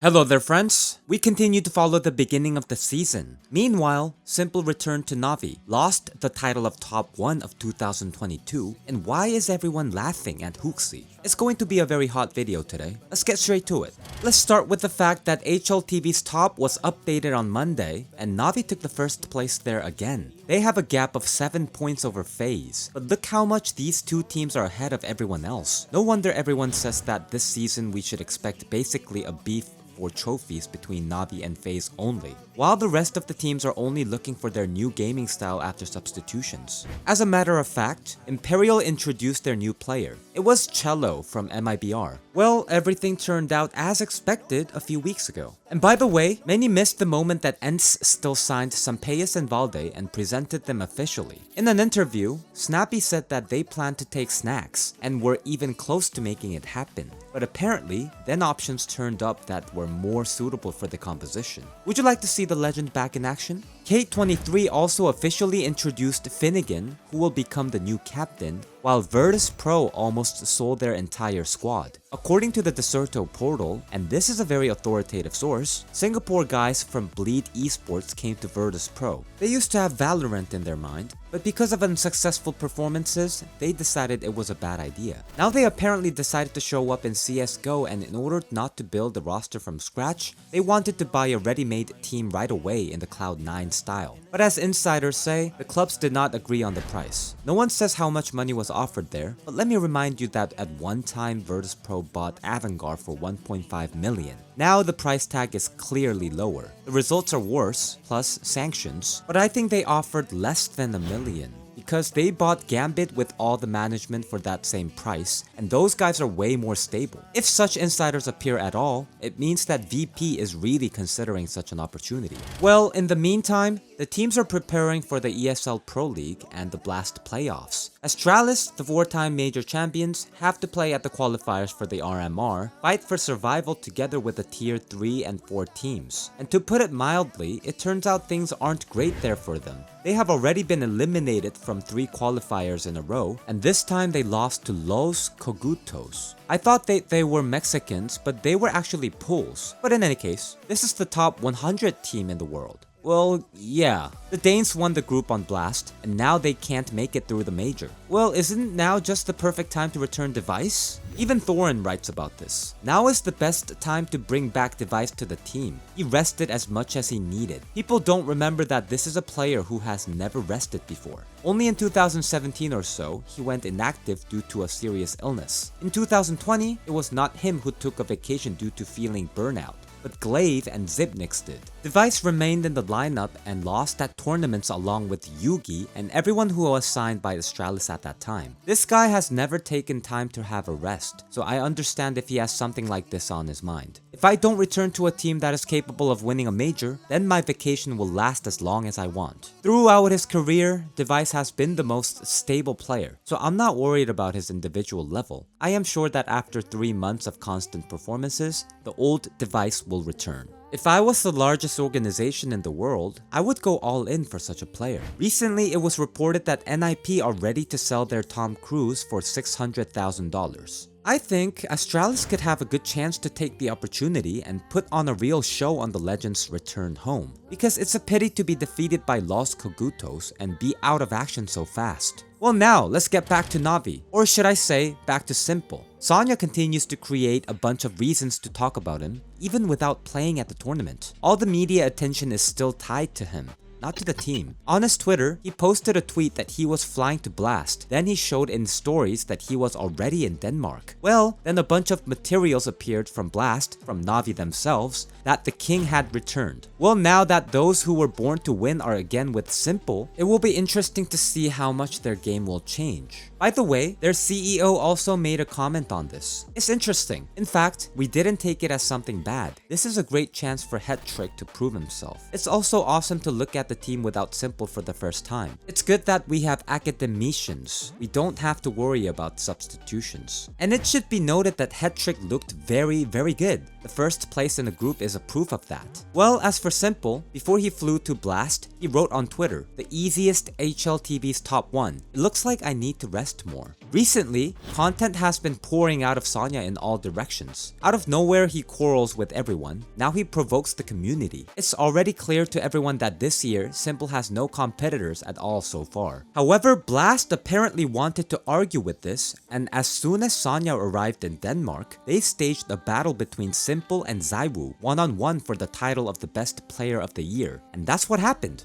Hello there friends! We continue to follow the beginning of the season. Meanwhile, Simple returned to Navi, lost the title of Top-1 of 2022, and why is everyone laughing at Hooxi? It's going to be a very hot video today. Let's get straight to it. Let's start with the fact that HLTV's top was updated on Monday, and Navi took the first place there again. They have a gap of 7 points over FaZe, but look how much these two teams are ahead of everyone else. No wonder everyone says that this season we should expect basically a beef for trophies between Navi and FaZe only, while the rest of the teams are only looking for their new gaming style after substitutions. As a matter of fact, Imperial introduced their new player. It was Cello from MIBR. Well, everything turned out as expected a few weeks ago. And by the way, many missed the moment that ENCE still signed Sampeyas and Valde and presented them officially. In an interview, Snappy said that they planned to take snacks and were even close to making it happen. But apparently, then options turned up that were more suitable for the composition. Would you like to see the legend back in action? K23 also officially introduced Finnegan, who will become the new captain, while Virtus Pro almost sold their entire squad. According to the Deserto portal, and this is a very authoritative source, Singapore guys from Bleed Esports came to Virtus Pro. They used to have Valorant in their mind, but because of unsuccessful performances, they decided it was a bad idea. Now they apparently decided to show up in CSGO, and in order not to build the roster from scratch, they wanted to buy a ready-made team right away in the Cloud9 style. But as insiders say, the clubs did not agree on the price. No one says how much money was offered there, but let me remind you that at one time Virtus Pro bought Avangard for 1.5 million. Now the price tag is clearly lower. The results are worse, plus sanctions, but I think they offered less than $1 million. Because they bought Gambit with all the management for that same price, and those guys are way more stable. If such insiders appear at all, it means that VP is really considering such an opportunity. Well, in the meantime, the teams are preparing for the ESL Pro League and the Blast playoffs. Astralis, the 4-time major champions, have to play at the qualifiers for the RMR, fight for survival together with the tier 3 and 4 teams. And to put it mildly, it turns out things aren't great there for them. They have already been eliminated from 3 qualifiers in a row, and this time they lost to Los Cogutos. I thought they were Mexicans, but they were actually Poles. But in any case, this is the top 100 team in the world. Well, yeah. The Danes won the group on Blast, and now they can't make it through the major. Well, isn't now just the perfect time to return Device? Even Thorin writes about this. Now is the best time to bring back Device to the team. He rested as much as he needed. People don't remember that this is a player who has never rested before. Only in 2017 or so, he went inactive due to a serious illness. In 2020, it was not him who took a vacation due to feeling burnout, but Glaive and Zipnix did. Device remained in the lineup and lost at tournaments along with Yugi and everyone who was signed by Astralis at that time. This guy has never taken time to have a rest, so I understand if he has something like this on his mind. If I don't return to a team that is capable of winning a major, then my vacation will last as long as I want. Throughout his career, Device has been the most stable player, so I'm not worried about his individual level. I am sure that after 3 months of constant performances, the old Device will return. If I was the largest organization in the world, I would go all in for such a player. Recently, it was reported that NIP are ready to sell their Tom Cruise for $600,000. I think Astralis could have a good chance to take the opportunity and put on a real show on the legend's return home, because it's a pity to be defeated by Los Cogutos and be out of action so fast. Well, now let's get back to Navi, or should I say back to Simple. Sonya continues to create a bunch of reasons to talk about him, even without playing at the tournament. All the media attention is still tied to him, not to the team. On his Twitter, he posted a tweet that he was flying to Blast. Then he showed in stories that he was already in Denmark. Well, then a bunch of materials appeared from Blast, from Navi themselves, that the king had returned. Well, now that those who were born to win are again with Simple, it will be interesting to see how much their game will change. By the way, their CEO also made a comment on this. It's interesting. In fact, we didn't take it as something bad. This is a great chance for Hetrick to prove himself. It's also awesome to look at the team without Simple for the first time. It's good that we have academicians. We don't have to worry about substitutions. And it should be noted that Hetrick looked very good. The first place in the group is a proof of that. Well, as for s1mple, before he flew to Blast, he wrote on Twitter, "The easiest HLTV's top 1. It looks like I need to rest more." Recently, content has been pouring out of Sonya in all directions. Out of nowhere, he quarrels with everyone. Now he provokes the community. It's already clear to everyone that this year, s1mple has no competitors at all so far. However, Blast apparently wanted to argue with this, and as soon as Sonya arrived in Denmark, they staged a battle between s1mple and ZYWOO, one-on-one for the title of the best player of the year. And that's what happened.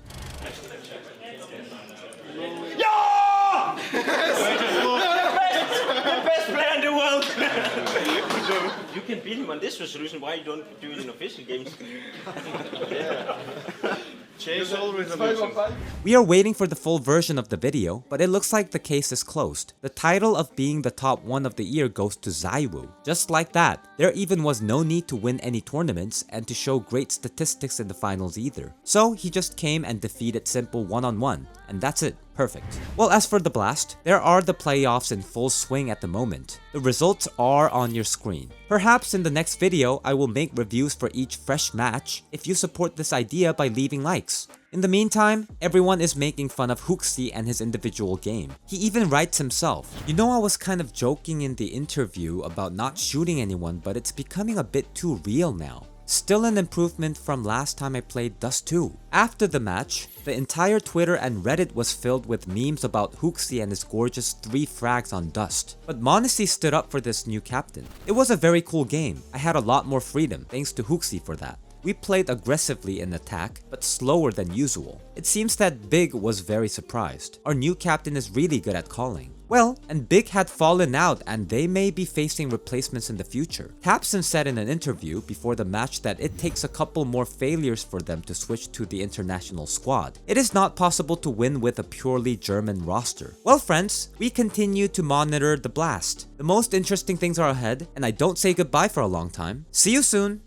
You can beat him on this resolution, why you don't do it in official games? Yeah. Change all resolutions. We are waiting for the full version of the video, but it looks like the case is closed. The title of being the top 1 of the year goes to ZYWOO. Just like that, there even was no need to win any tournaments and to show great statistics in the finals either. So he just came and defeated s1mple one-on-one, and that's it. Perfect. Well, as for the Blast, there are the playoffs in full swing at the moment. The results are on your screen. Perhaps in the next video, I will make reviews for each fresh match if you support this idea by leaving likes. In the meantime, everyone is making fun of Hooxi and his individual game. He even writes himself, "You know, I was kind of joking in the interview about not shooting anyone, but it's becoming a bit too real now. Still an improvement from last time I played Dust 2. After the match, the entire Twitter and Reddit was filled with memes about Hooxi and his gorgeous 3 frags on Dust. But m0NESY stood up for this new captain. It was a very cool game. I had a lot more freedom, thanks to Hooxi for that. We played aggressively in attack, but slower than usual. It seems that Big was very surprised. Our new captain is really good at calling." Well, and Big had fallen out and they may be facing replacements in the future. Capson said in an interview before the match that it takes a couple more failures for them to switch to the international squad. It is not possible to win with a purely German roster. Well friends, we continue to monitor the Blast. The most interesting things are ahead, and I don't say goodbye for a long time. See you soon!